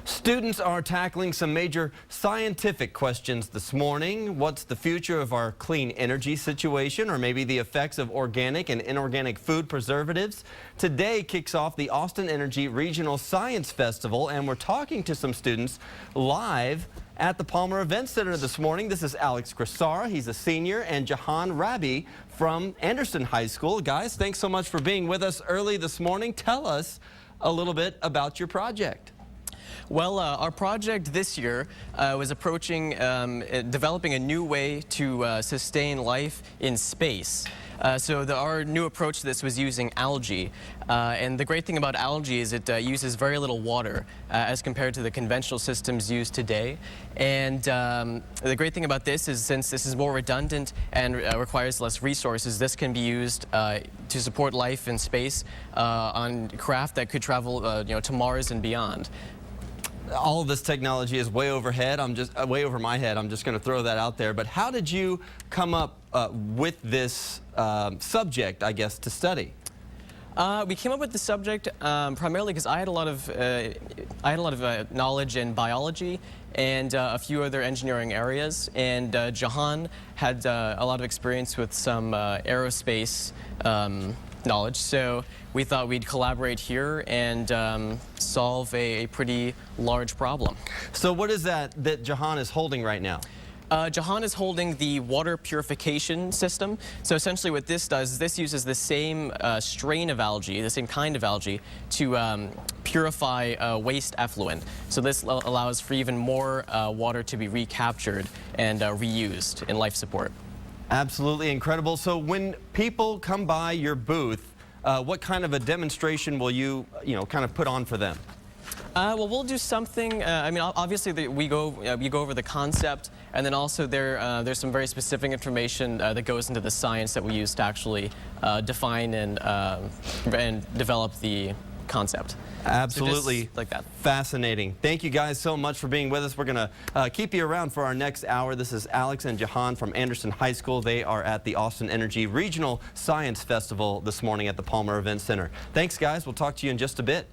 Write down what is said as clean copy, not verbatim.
Students are tackling some major scientific questions this morning. What's the future of our clean energy situation, or maybe the effects of organic and inorganic food preservatives? Today kicks off the Austin Energy Regional Science Festival, and we're talking to some students live at the Palmer Event Center this morning. This is Alex Crisara, he's a senior, and Jahan Rabi from Anderson High School. Guys, thanks so much for being with us early this morning. Tell us a little bit about your project. Well, our project this year was approaching developing a new way to sustain life in space. Our new approach to this was using algae. And the great thing about algae is it uses very little water as compared to the conventional systems used today. And the great thing about this is, since this is more redundant and requires less resources, this can be used to support life in space on craft that could travel to Mars and beyond. All of this technology is way overhead. Way over my head. I'm just going to throw that out there. But how did you come up with this subject, I guess, to study? We came up with the subject primarily because I had a lot of knowledge in biology and a few other engineering areas, and Jahan had a lot of experience with some aerospace knowledge, so we thought we'd collaborate here and solve a pretty large problem. So what is that Jahan is holding right now? Jahan is holding the water purification system. So essentially what this does is this uses the same strain of algae, the same kind of algae, to purify waste effluent. So this allows for even more water to be recaptured and reused in life support. Absolutely incredible. So when people come by your booth, what kind of a demonstration will you, kind of put on for them? Well, we'll do something. I mean, obviously, we go over the concept, and then also there's some very specific information that goes into the science that we use to actually define and develop the concept. Absolutely. So like that. Fascinating. Thank you guys so much for being with us. We're going to keep you around for our next hour. This is Alex and Jahan from Anderson High School. They are at the Austin Energy Regional Science Festival this morning at the Palmer Event Center. Thanks, guys. We'll talk to you in just a bit.